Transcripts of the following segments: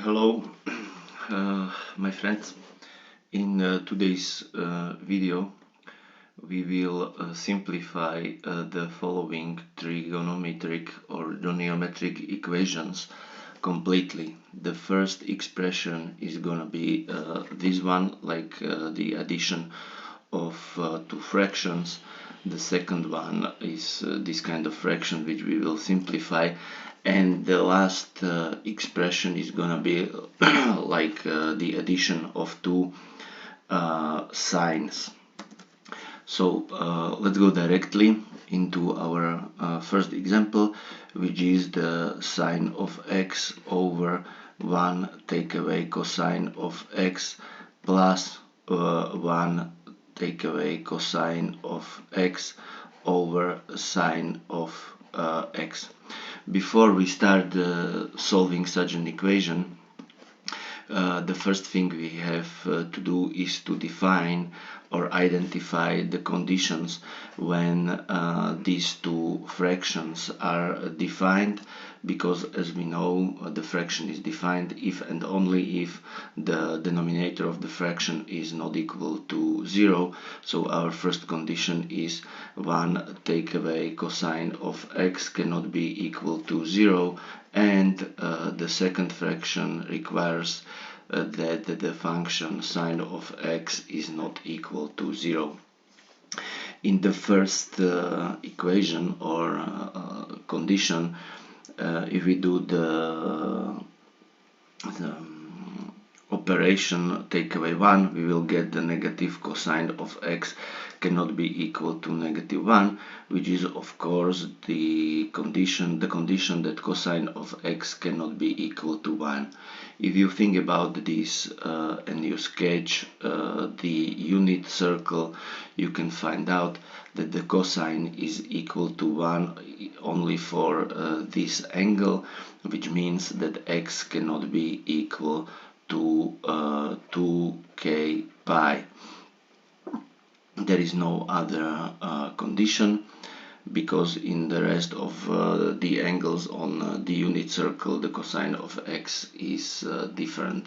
Hello, my friends. In today's video we will simplify the following trigonometric or goniometric equations completely. The first expression is gonna be this one, like the addition of two fractions. The second one is this kind of fraction which we will simplify, and the last expression is gonna be like the addition of two signs. So let's go directly into our first example, which is the sine of x over 1 take away cosine of x plus 1 take away cosine of x over sine of x. Before we start solving such an equation, the first thing we have to do is to define or identify the conditions when these two fractions are defined, because as we know, the fraction is defined if and only if the denominator of the fraction is not equal to 0. So our first condition is 1 take away cosine of x cannot be equal to 0, and the second fraction requires that the function sine of x is not equal to 0. In the first equation or condition, if we do the operation take away 1, we will get the negative cosine of x cannot be equal to -1, which is of course the condition that cosine of x cannot be equal to 1. If you think about this and you sketch the unit circle, you can find out that the cosine is equal to 1 only for this angle, which means that x cannot be equal to 2k pi. There is no other condition, because in the rest of the angles on the unit circle the cosine of x is different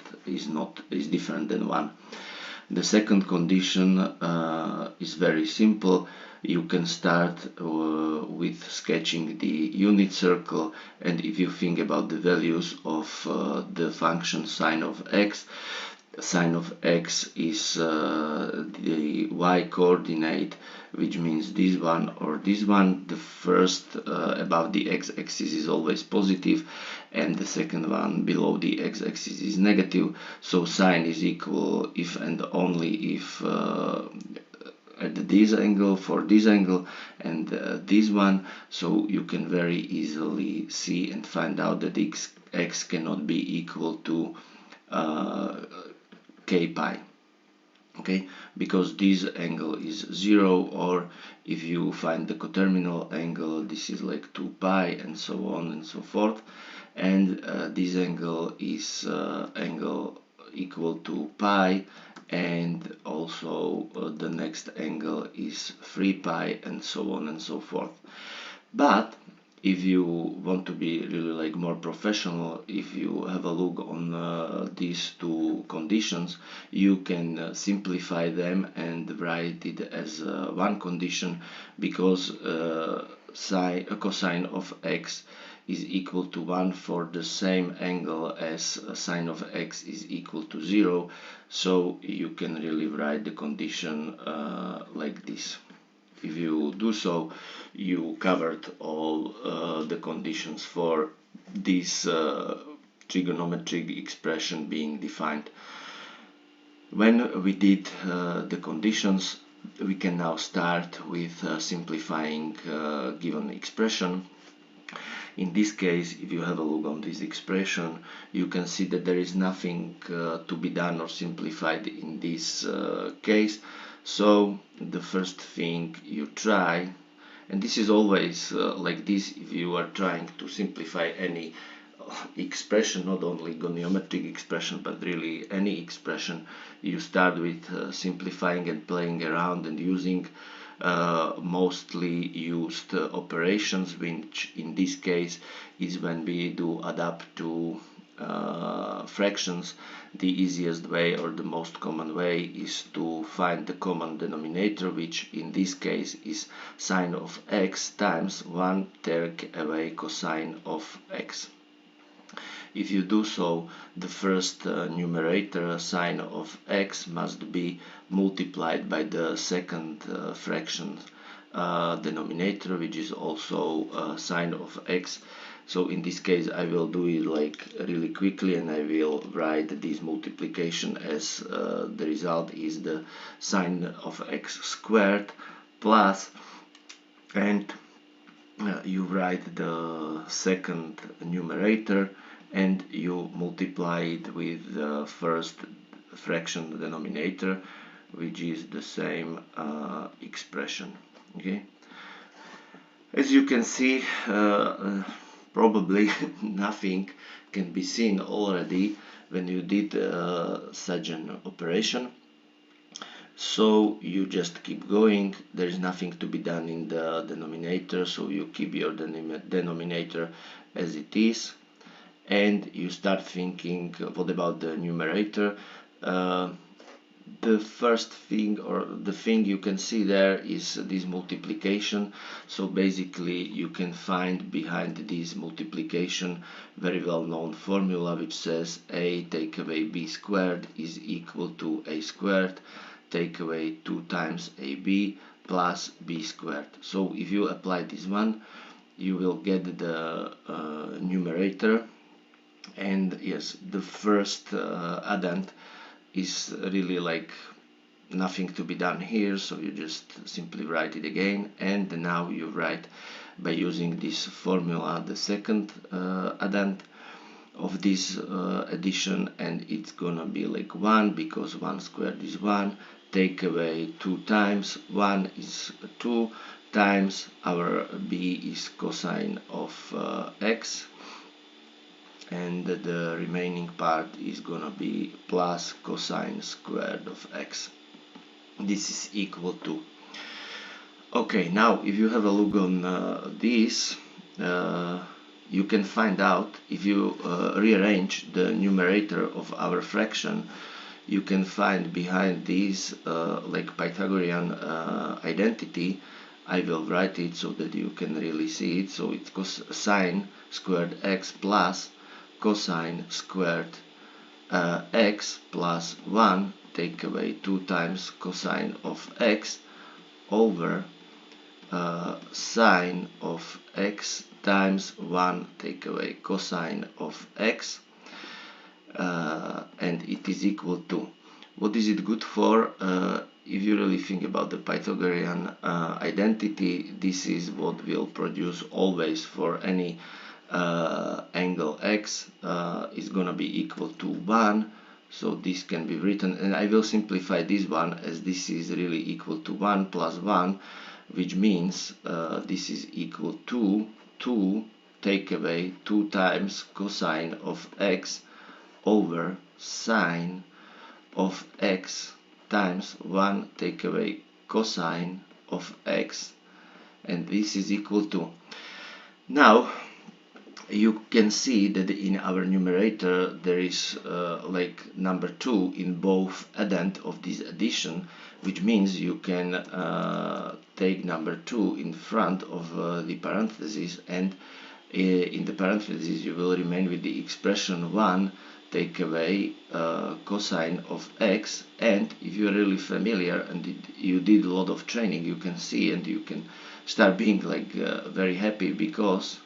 than 1. The second condition is very simple. You can start with sketching the unit circle, and if you think about the values of the function sine of x is the y coordinate, which means this one or this one. The first above the x-axis is always positive, and the second one below the x-axis is negative. So sine is equal if and only if at this angle, for this angle, and this one. So you can very easily see and find out that x cannot be equal to k pi, okay, because this angle is 0, or if you find the coterminal angle, this is like 2 pi, and so on and so forth, and this angle is angle equal to pi, and also the next angle is 3 pi, and so on and so forth. But if you want to be really like more professional, if you have a look on these two conditions, you can simplify them and write it as one condition, because cosine of x is equal to 1 for the same angle as sine of x is equal to 0. So you can really write the condition like this. If you do so, you covered all the conditions for this trigonometric expression being defined. When we did the conditions, we can now start with simplifying given expression. In this case, if you have a look on this expression, you can see that there is nothing to be done or simplified in this case. So the first thing you try, and this is always like this if you are trying to simplify any expression, not only goniometric expression but really any expression, you start with simplifying and playing around and using mostly used operations, which in this case is when we do add up to fractions, the easiest way or the most common way is to find the common denominator, which in this case is sine of x times 1 take away cosine of x. If you do so, the first numerator sine of x must be multiplied by the second fraction denominator, which is also sine of x. So in this case I will do it like really quickly, and I will write this multiplication as the result is the sine of x squared plus, and you write the second numerator and you multiply it with the first fraction denominator, which is the same expression. Okay, as you can see, probably nothing can be seen already when you did such an operation. So you just keep going. There is nothing to be done in the denominator, so you keep your denominator as it is, and you start thinking, what about the numerator? The first thing, or the thing you can see there, is this multiplication. So basically you can find behind this multiplication very well known formula, which says a take away b squared is equal to a squared take away 2 times ab plus b squared. So if you apply this one, you will get the numerator, and yes, the first addend is really like nothing to be done here, so you just simply write it again, and now you write by using this formula the second addend of this addition, and it's gonna be like 1, because 1 squared is 1, take away 2 times 1 is 2 times our b is cosine of x, and the remaining part is gonna be plus cosine squared of x. This is equal to. Okay, now if you have a look on this, you can find out, if you rearrange the numerator of our fraction, you can find behind this like Pythagorean identity. I will write it so that you can really see it. So it's cosine squared x plus cosine squared x plus 1 take away 2 times cosine of x over sine of x times 1 take away cosine of x, and it is equal to. What is it good for? If you really think about the Pythagorean identity, this is what will produce always for any angle x is gonna be equal to 1. So this can be written, and I will simplify this one as this is really equal to 1 plus 1, which means this is equal to 2 take away 2 times cosine of x over sine of x times 1 take away cosine of x, and this is equal to. Now you can see that in our numerator there is like number 2 in both addend of this addition, which means you can take number 2 in front of the parentheses, and in the parentheses you will remain with the expression 1 take away cosine of x. And if you're really familiar and you did a lot of training, you can see and you can start being like very happy, because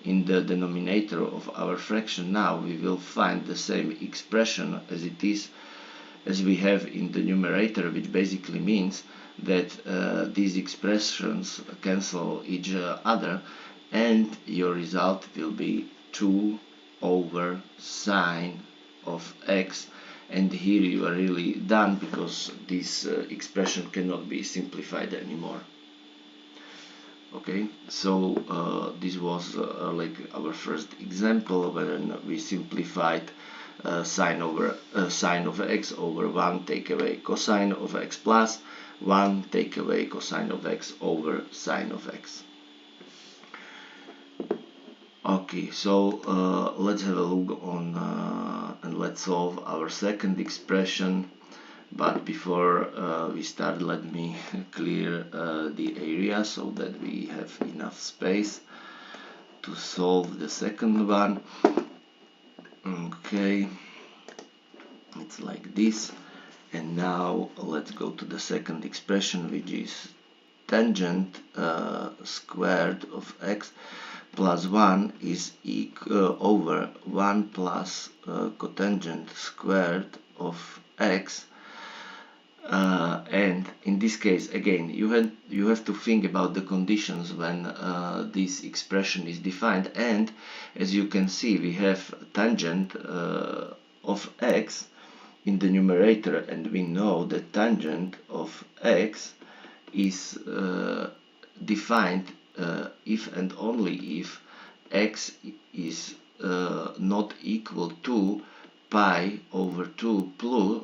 in the denominator of our fraction now we will find the same expression as it is as we have in the numerator, which basically means that these expressions cancel each other, and your result will be 2 over sine of x. And here you are really done, because this expression cannot be simplified anymore. Okay, so this was like our first example when we simplified sine of x over 1 take away cosine of x plus 1 take away cosine of x over sine of x. Okay. Okay, so let's have a look on and let's solve our second expression. But before we start, let me clear the area so that we have enough space to solve the second one. Okay, it's like this. And now let's go to the second expression, which is tangent squared of x plus 1 is over 1 plus cotangent squared of x. And in this case, again, you have to think about the conditions when this expression is defined. And as you can see, we have tangent of x in the numerator, and we know that tangent of x is defined if and only if x is not equal to pi over 2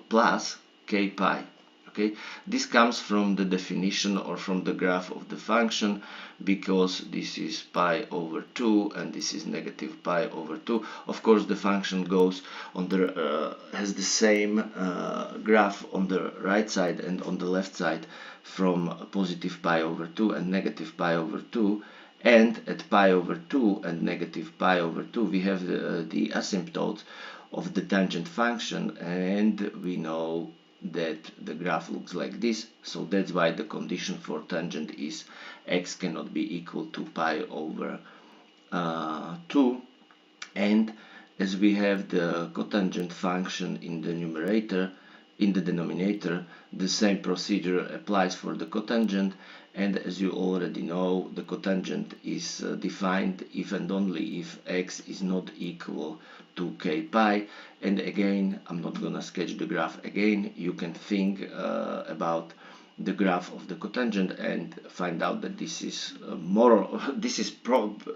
plus k pi. Okay, this comes from the definition or from the graph of the function, because this is pi over 2 and this is negative pi over 2. Of course, the function goes on the has the same graph on the right side and on the left side, from positive pi over 2 and negative pi over 2. And at pi over 2 and negative pi over 2, we have the asymptotes of the tangent function, and we know that the graph looks like this. So that's why the condition for tangent is x cannot be equal to pi over 2. And as we have the cotangent function in the numerator, in the denominator, the same procedure applies for the cotangent. And as you already know, the cotangent is defined if and only if x is not equal to k pi. And again, I'm not gonna sketch the graph again. You can think about the graph of the cotangent and find out that this is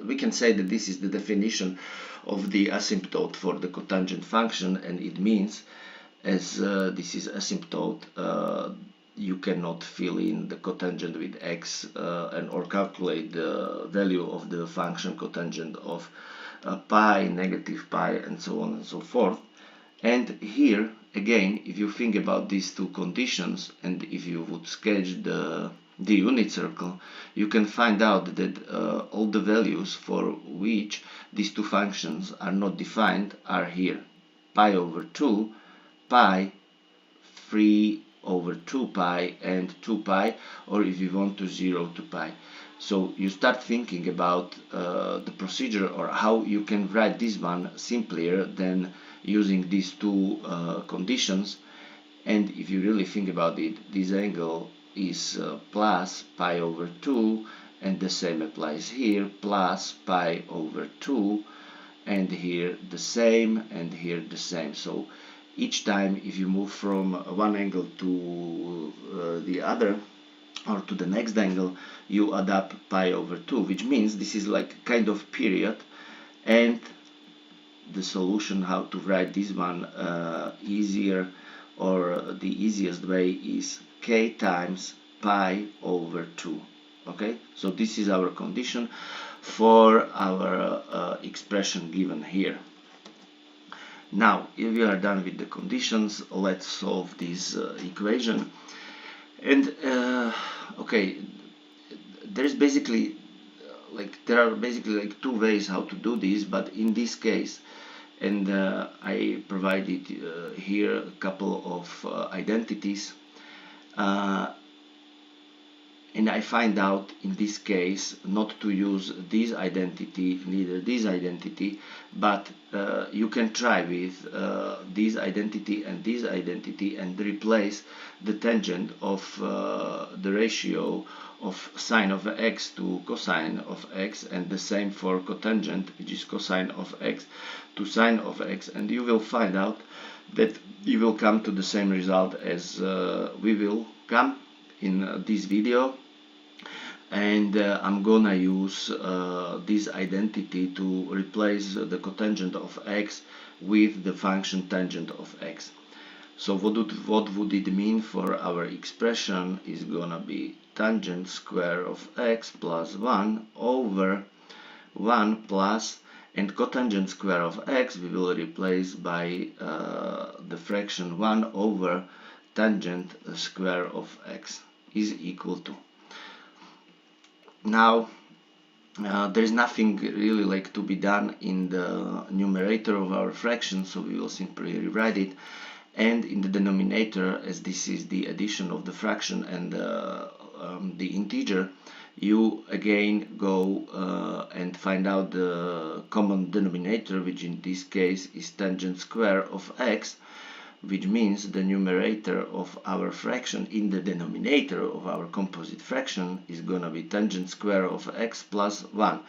we can say that this is the definition of the asymptote for the cotangent function. And it means, as this is asymptote, you cannot fill in the cotangent with x or calculate the value of the function cotangent of pi, negative pi, and so on and so forth. And here again, if you think about these two conditions, and if you would sketch the unit circle, you can find out that all the values for which these two functions are not defined are here: pi over 2, pi, 3 over 2 pi, and 2 pi, or if you want to 0 to pi. So you start thinking about the procedure, or how you can write this one simpler than using these two conditions. And if you really think about it, this angle is plus pi over 2, and the same applies here, plus pi over 2, and here the same, and here the same. So each time if you move from one angle to the other, or to the next angle, you add up pi over 2, which means this is like kind of period. And the solution how to write this one easier, or the easiest way, is k times pi over 2. Okay, so this is our condition for our expression given here. Now, if we are done with the conditions, let's solve this equation. And okay, there are basically like two ways how to do this, but in this case, and I provided here a couple of identities, and I find out in this case not to use this identity, neither this identity, but you can try with this identity and replace the tangent of the ratio of sine of x to cosine of x, and the same for cotangent, which is cosine of x to sine of x, and you will find out that you will come to the same result as we will come in this video. And I'm gonna use this identity to replace the cotangent of x with the function tangent of x. So what would it mean for our expression is gonna be tangent square of x plus 1 over 1 plus, and cotangent square of x we will replace by the fraction 1 over tangent square of x is equal to. Now there is nothing really like to be done in the numerator of our fraction, so we will simply rewrite it, and in the denominator, as this is the addition of the fraction and the integer, you again go and find out the common denominator, which in this case is tangent square of x, which means the numerator of our fraction in the denominator of our composite fraction is gonna be tangent square of x plus 1.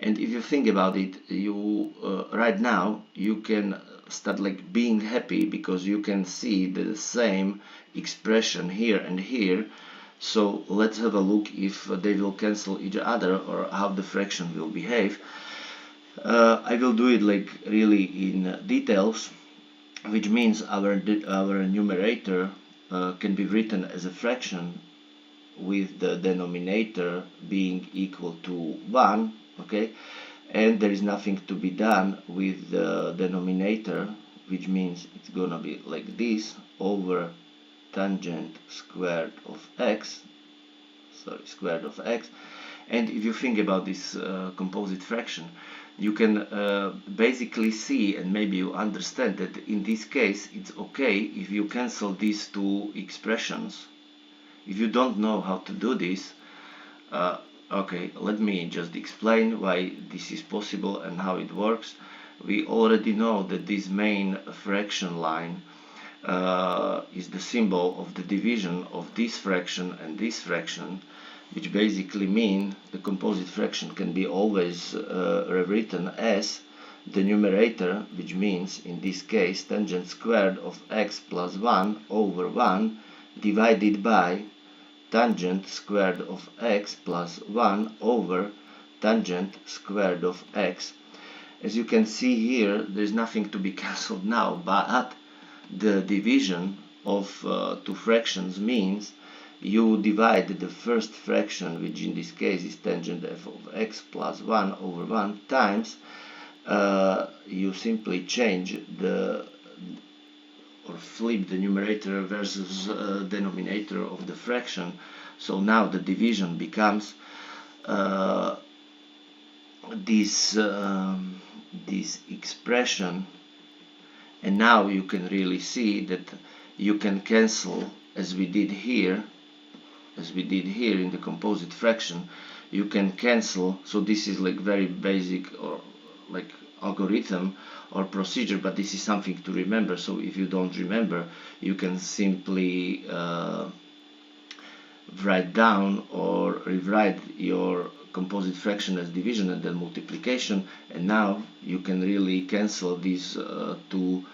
And if you think about it, you right now you can start like being happy because you can see the same expression here and here. So let's have a look if they will cancel each other or how the fraction will behave. I will do it like really in details, which means our numerator can be written as a fraction with the denominator being equal to 1, okay, and there is nothing to be done with the denominator, which means it's gonna be like this over tangent squared of x, squared of x. And if you think about this composite fraction, you can basically see, and maybe you understand, that in this case it's okay if you cancel these two expressions. If you don't know how to do this, okay, let me just explain why this is possible and how it works. We already know that this main fraction line is the symbol of the division of this fraction and this fraction, which basically mean the composite fraction can be always rewritten as the numerator, which means in this case tangent squared of x plus 1 over 1 divided by tangent squared of x plus 1 over tangent squared of x. As you can see here, there is nothing to be cancelled now, but the division of two fractions means you divide the first fraction, which in this case is tangent f of x plus 1 over 1, times you simply change or flip the numerator versus denominator of the fraction. So now the division becomes this expression, and now you can really see that you can cancel, as we did here in the composite fraction, you can cancel. So this is like very basic or like algorithm or procedure, but this is something to remember. So if you don't remember, you can simply write down or rewrite your composite fraction as division and then multiplication, and now you can really cancel these two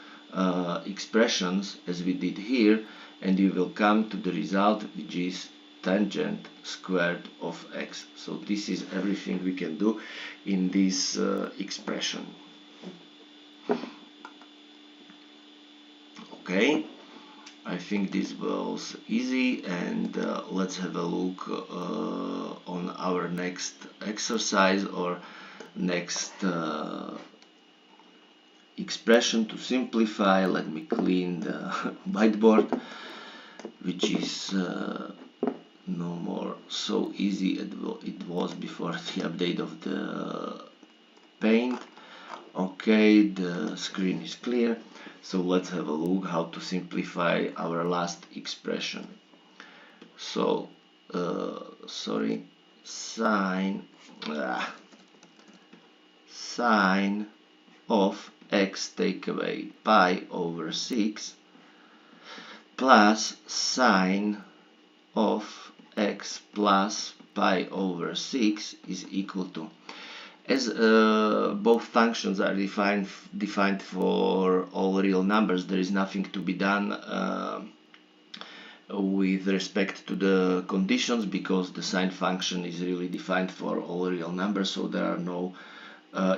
expressions as we did here, and you will come to the result, which is tangent squared of x. So this is everything we can do in this expression. Okay, I think this was easy, and let's have a look on our next exercise or next expression to simplify. Let me clean the whiteboard, which is no more so easy as it was before the update of the paint. Okay, the screen is clear, so let's have a look how to simplify our last expression. So sine of x take away pi over 6 plus sine of x plus pi over 6 is equal to, as both functions are defined for all real numbers, there is nothing to be done with respect to the conditions, because the sine function is really defined for all real numbers, so there are no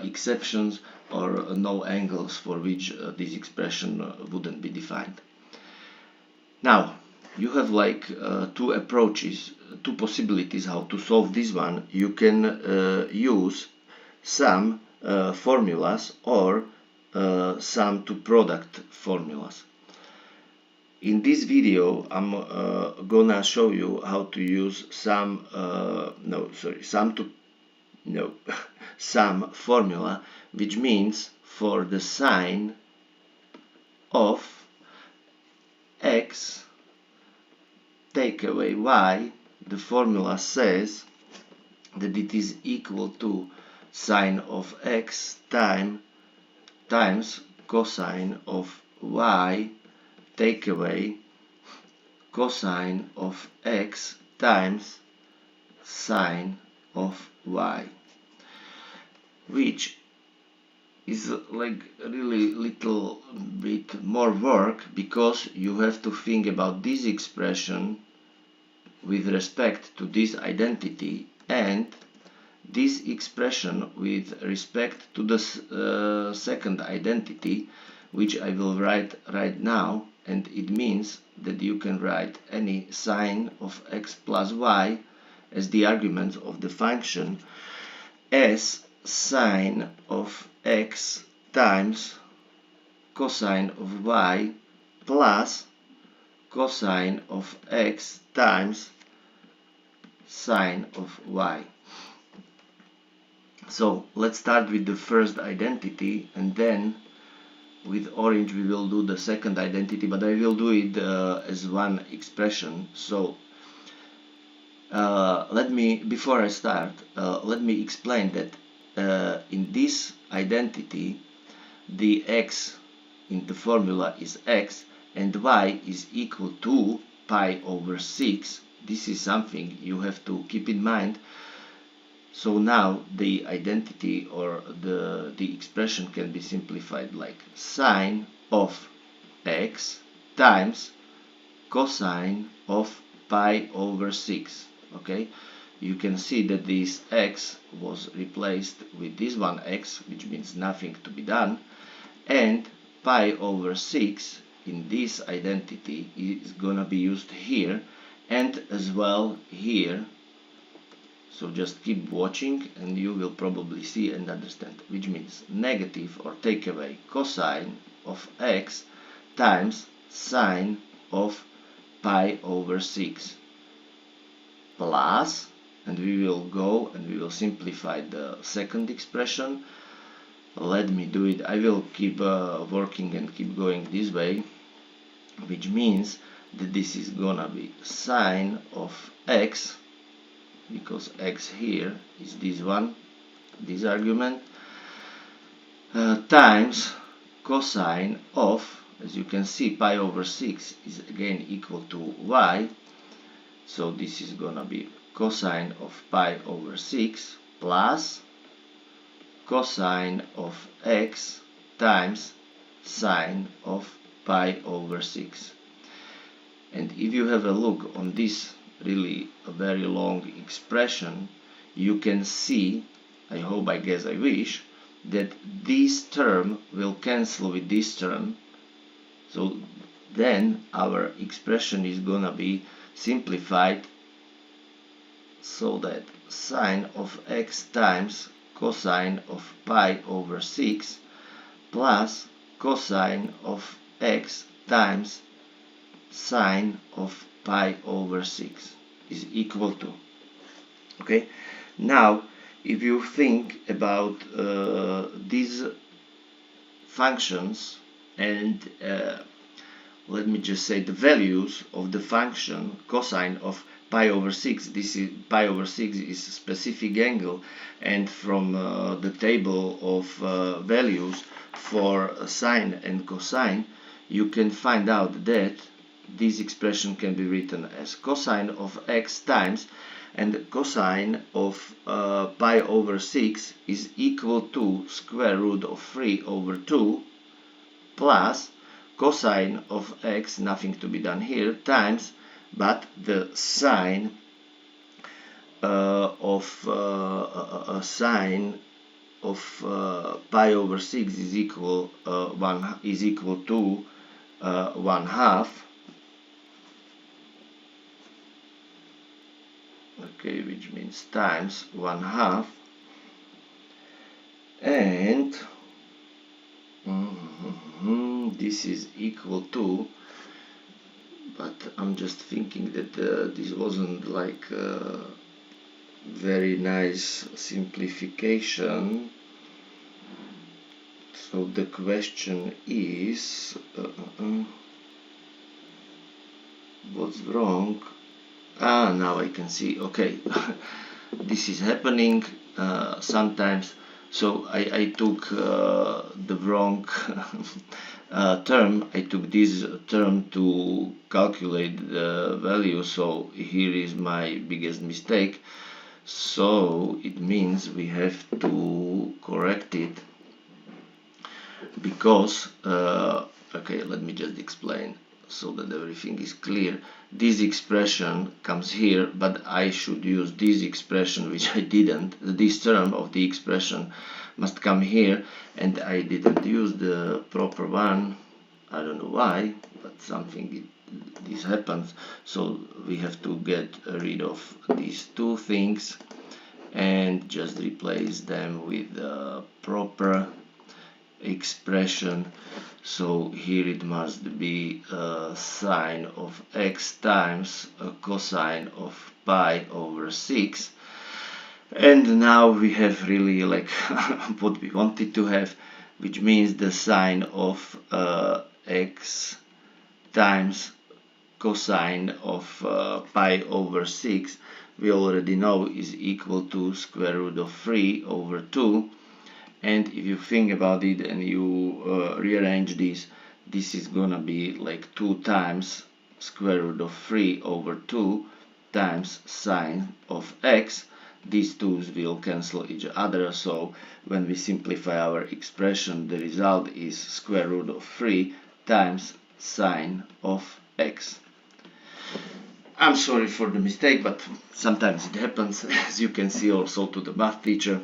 exceptions or no angles for which this expression wouldn't be defined. Now you have like two approaches, two possibilities how to solve this one. You can use some formulas or sum to product formulas. In this video, I'm gonna show you how to use sum formula, which means for the sine of x take away y, the formula says that it is equal to sine of x times cosine of y take away cosine of x times sine of y, which is like really little bit more work, because you have to think about this expression with respect to this identity and this expression with respect to the second identity, which I will write right now. And it means that you can write any sine of x plus y as the argument of the function as sine of x times cosine of y plus cosine of x times sine of y. So let's start with the first identity, and then with orange we will do the second identity, but I will do it as one expression. So before I start, let me explain that in this identity the x in the formula is x and y is equal to pi over 6. This is something you have to keep in mind. So now the identity or the expression can be simplified like sine of x times cosine of pi over 6. Okay, you can see that this x was replaced with this one x, which means nothing to be done, and pi over 6 in this identity is gonna be used here and as well here. So just keep watching and you will probably see and understand, which means negative or take away cosine of x times sine of pi over 6 plus, and we will go and we will simplify the second expression. Let me do it. I will keep working and keep going this way, which means that this is gonna be sine of x, because x here is this one, this argument, times cosine of, as you can see, pi over 6 is again equal to y, so this is gonna be cosine of pi over 6 plus cosine of x times sine of pi over 6. And if you have a look on this really a very long expression, you can see, I hope, I guess, I wish, that this term will cancel with this term. So then our expression is gonna be simplified so that sine of x times cosine of pi over 6 plus cosine of x times sine of pi over 6 is equal to. Okay, now if you think about these functions and let me just say the values of the function cosine of pi over 6, this is pi over 6 is a specific angle, and from the table of values for sine and cosine you can find out that this expression can be written as cosine of x times, and cosine of pi over 6 is equal to square root of 3 over 2 plus cosine of x, nothing to be done here, times, but the sine of sine of pi over 6 is equal to 1/2. Okay, which means times 1/2, and this is equal to, but I'm just thinking that this wasn't like very nice simplification. So the question is, what's wrong? Now I can see. Okay, this is happening sometimes. So I took the wrong term. I took this term to calculate the value. So here is my biggest mistake. So it means we have to correct it, because okay, let me just explain so that everything is clear. This expression comes here, but I should use this expression, which I didn't. This term of the expression must come here, and I didn't use the proper one. I don't know why, but this happens. So we have to get rid of these two things and just replace them with the proper expression. So here it must be sine of x times a cosine of pi over 6, and now we have really like what we wanted to have, which means the sine of x times cosine of pi over 6 we already know is equal to square root of 3 over 2. And if you think about it and you rearrange this is gonna be like 2 times square root of 3 over 2 times sine of x. These twos will cancel each other, so when we simplify our expression, the result is square root of 3 times sine of x. I'm sorry for the mistake, but sometimes it happens, as you can see also to the math teacher.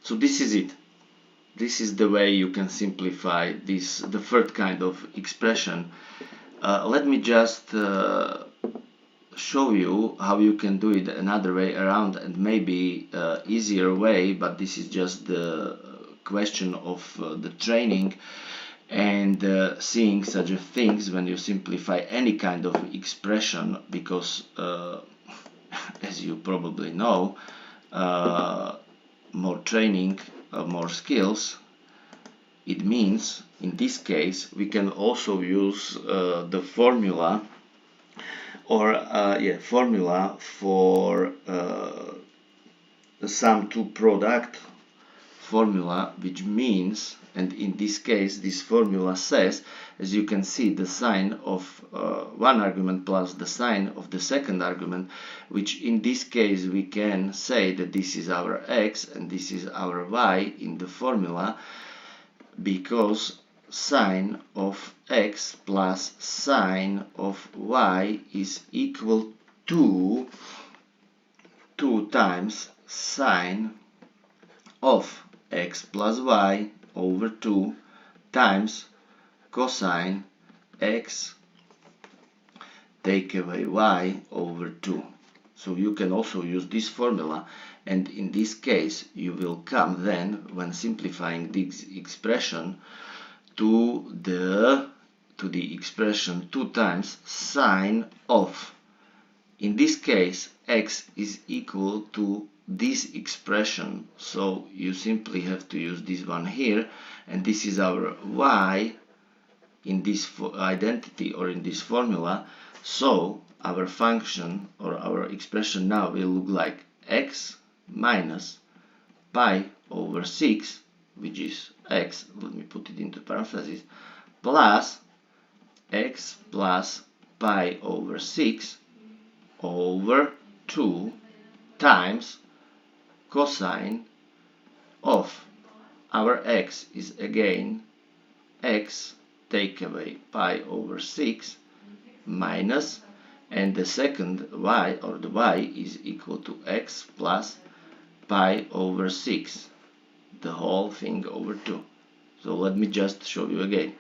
So this is it. This is the way you can simplify this, the third kind of expression. Let me just show you how you can do it another way around, and maybe easier way, but this is just the question of the training and seeing such things when you simplify any kind of expression, because as you probably know, more training, more skills. It means in this case we can also use the formula formula for the sum to product formula, which means, and in this case this formula says, as you can see, the sine of one argument plus the sine of the second argument, which in this case we can say that this is our x and this is our y in the formula, because sine of x plus sine of y is equal to 2 times sine of x plus y over 2 times cosine x take away y over 2. So you can also use this formula, and in this case you will come then, when simplifying this expression, to the expression 2 times sine of, in this case x is equal to this expression, so you simply have to use this one here, and this is our y in this identity or in this formula. So our function or our expression now will look like x minus pi over 6, which is x, let me put it into parentheses, plus x plus pi over 6 over 2 times cosine of our x is again x take away pi over 6 minus, and the second y, or the y, is equal to x plus pi over 6, the whole thing over 2. So let me just show you again.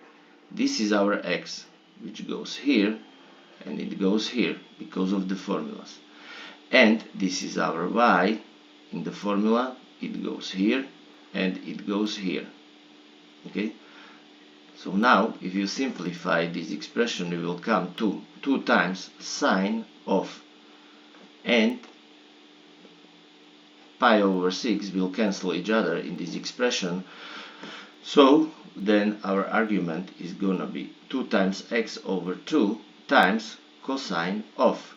This is our x, which goes here and it goes here because of the formulas. and this is our y in the formula. It goes here and it goes here. Okay, so now if you simplify this expression, you will come to 2 times sine of, and pi over 6 will cancel each other in this expression. So then our argument is gonna be 2 times x over 2 times cosine of.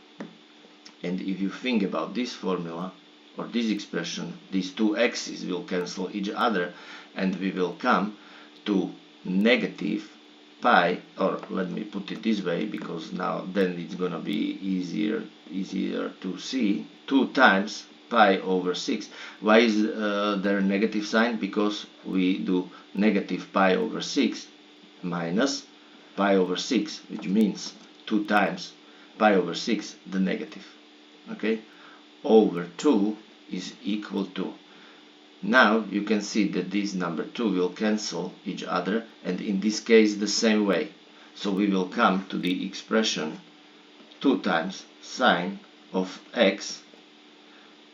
And if you think about this formula or this expression, these two x's will cancel each other, and we will come to negative pi, or let me put it this way, because now then it's gonna be easier to see, 2 times pi over 6. Why is there a negative sign? Because we do negative pi over 6 minus pi over 6, which means 2 times pi over 6, the negative. Okay, over 2 is equal to. Now you can see that this number 2 will cancel each other, and in this case the same way. So we will come to the expression 2 times sine of x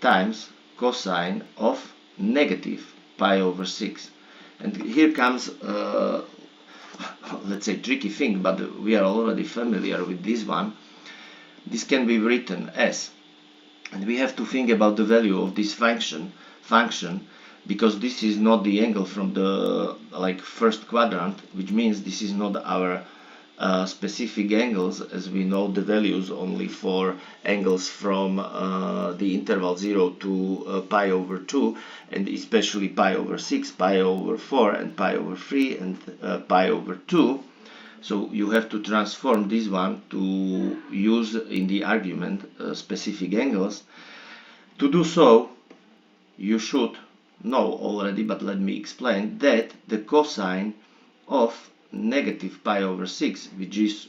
times cosine of negative pi over 6. And here comes let's say tricky thing, but we are already familiar with this one. This can be written as, and we have to think about the value of this function, because this is not the angle from the first quadrant, which means this is not our specific angles, as we know the values only for angles from the interval 0 to pi over 2, and especially pi over 6, pi over 4, and pi over 3, and pi over 2. So you have to transform this one to use in the argument specific angles. To do so, you should know already, but let me explain, that the cosine of negative pi over 6, which is,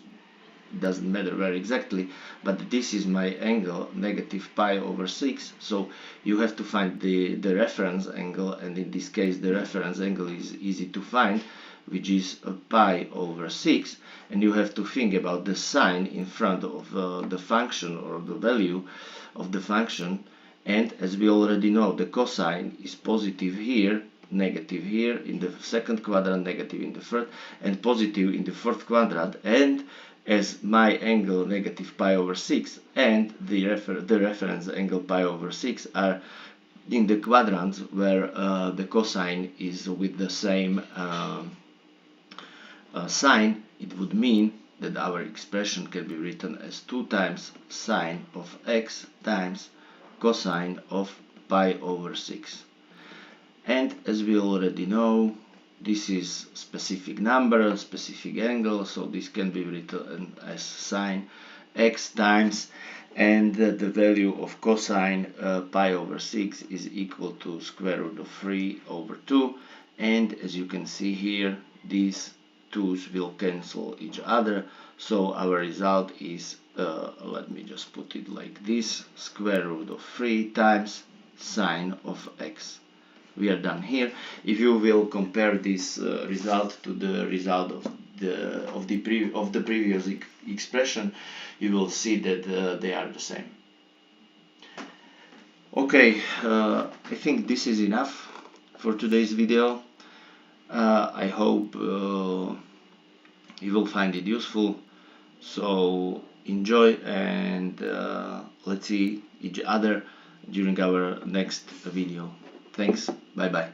doesn't matter where exactly, but this is my angle, negative pi over 6, so you have to find the reference angle, and in this case the reference angle is easy to find, which is pi over 6, and you have to think about the sign in front of the function, or the value of the function. And as we already know, the cosine is positive here, negative here in the second quadrant, negative in the third, and positive in the fourth quadrant. And as my angle negative pi over 6 and the reference angle pi over 6 are in the quadrants where the cosine is with the same sign, it would mean that our expression can be written as 2 times sine of x times cosine of pi over 6. And as we already know, this is specific number, specific angle, so this can be written as sine x times, and the value of cosine pi over 6 is equal to square root of 3 over 2. And as you can see here, these 2's will cancel each other, so our result is, let me just put it like this, square root of 3 times sine of x. We are done here. If you will compare this result to the result of the previous expression, you will see that they are the same. Okay, I think this is enough for today's video. I hope you will find it useful. So enjoy, and let's see each other during our next video. Thanks. Bye bye.